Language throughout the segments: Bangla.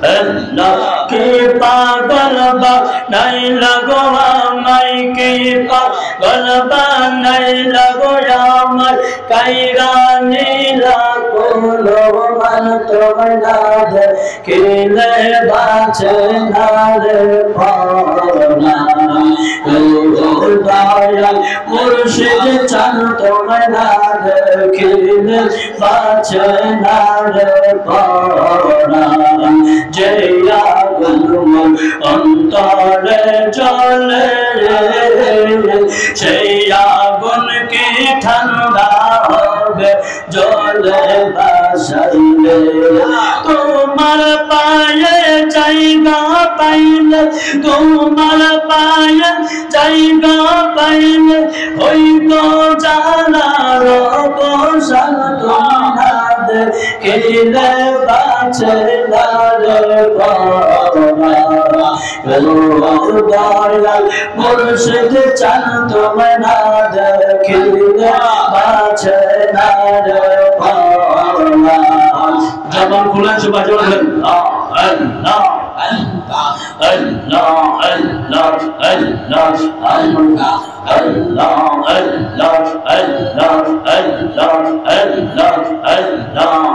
আল্লাহ কে পাগল বানাইলা গো আমায় কে পাগল বানাইলা গো আমায় কাইরা নীলা কোলো মান তোমায় না দেখিলে বাঁচে না রে পাওনা দয়াল মুর্শিদ চান তোমায় না দেখিলে বাঁচে না রে পাওনা যে আগুন অন্তরে জ্বলে সেই আগুন কি ঠান্ডা হবে জলে ভাসাইলে তোমার পায়ে জায়গা পাইলে তোমার পায়ে জায়গা পাইলে হইত জানার বসান তোমার দেখিলে বাঁচে না রে পাওনা দয়াল মুর্শিদ চান তোমায় না দেখিলে বাঁচে না রে পাওনা জবান খুলে সবাই বলেন আল্লাহ Allah, Allah, Allah, Allah, Allah, Allah, Allah, Allah, Allah, Allah,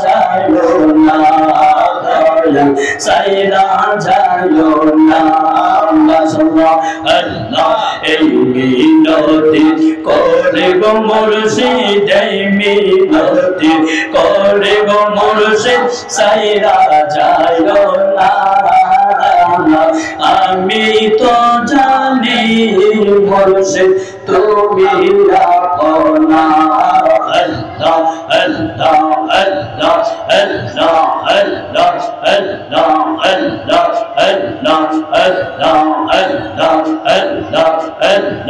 যাইও না দয়াল সাইরা যাইও না আল্লাহ এই মিনতি করে গো মুর্শিদ এই মিনতি করে গো মুর্শিদ সাইরা যাইও না আমি তো জানি মুর্শিদ তুমি আপনা Allah, Allah, Allah, Allah, Allah, Allah, Allah, Allah, Allah, Allah, Allah, Allah,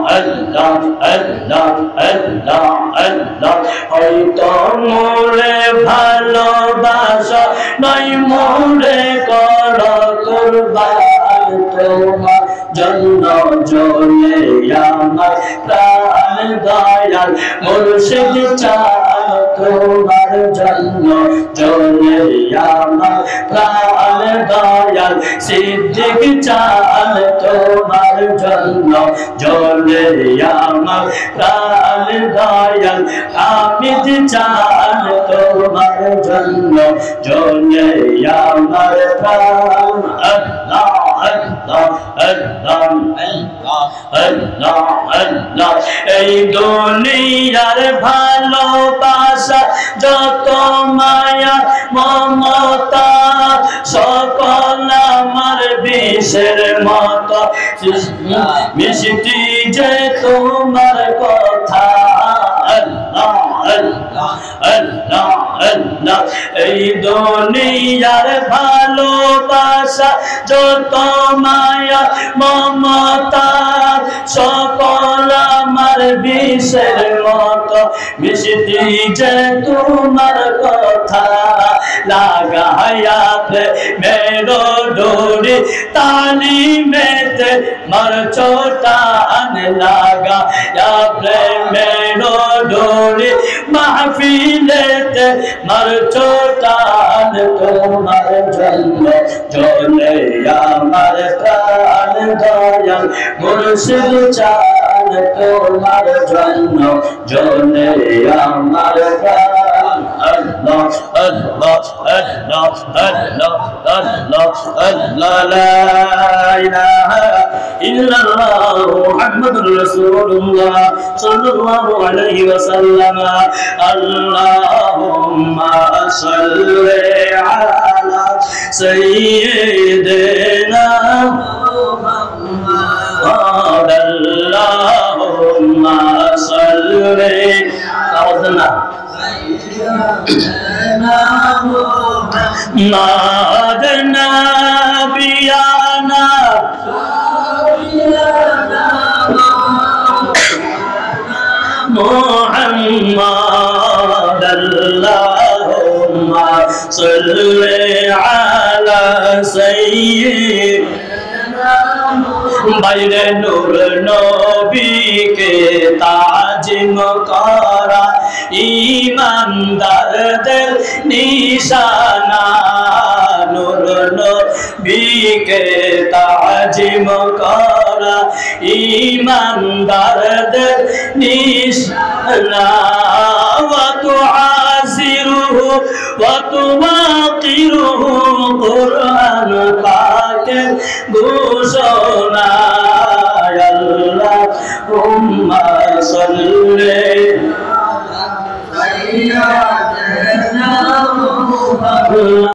Allah, Allah, Allah, Allah, হয়তো মোরে ভালোবাসা নাই মোরে করো কুরবান তোমার জন্য জ্বলে আমার প্রাণ দয়াল মুর্শিদ চান তোমার জন্য জ্বলে আমার প্রাণ দয়াল সিদ্দিক চান তোমার জন্য জ্বলে আমার প্রাণ দয়াল হামিদ চান তোমার জন্য জ্বলে আমার প্রাণ আল্লাহ Allah, Allah, Allah, Allah, Allah, এই দুনিয়ার ভালোবাসা যত মায়া মমতা সকল আমার বিষের মতো মিষ্টি যে তোমার কথা Allah, Allah, Allah, Allah, এই দুনিয়ার ভালোবাসা যত মায়া মমতা সকল আমার বিষের মতো মিষ্টি যে তোমার কথা লাগায়া মেরো ডোরি তালি মেতে মর ছোটান লাগায়া মেরো ডোরি মাহফিলেতে মর ছোটান তোমার জন্য জ্বলে আমার প্রাণ দয়াল মুর্শিদ চান তোমার জন্য জ্বলে আমার প্রাণ Allah, Allah, Allah, Allah, Allah, Allah, la ilaha illallah Muhammadur Rasulullah sallallahu alaihi wasallam Allahumma salli ala sayyidina Muhammad Allahumma salli ala Madana biyana Muhammad সাল্লি আলা সাইয়্যিদিনা বাইরে নূর নবীকে তাজিম করা ঈমানদারদের নিশানা নূর নবীকে তাজিম করা ঈমানদারদের নিশানা ওয়া তুআজিরুহু ওয়া তুওয়াকিরুহু কুরআন পাকের ঘোষণা আল্লাহুম্মা সাল্লি আলা সাইয়্যিদিনা মুহাম্মদ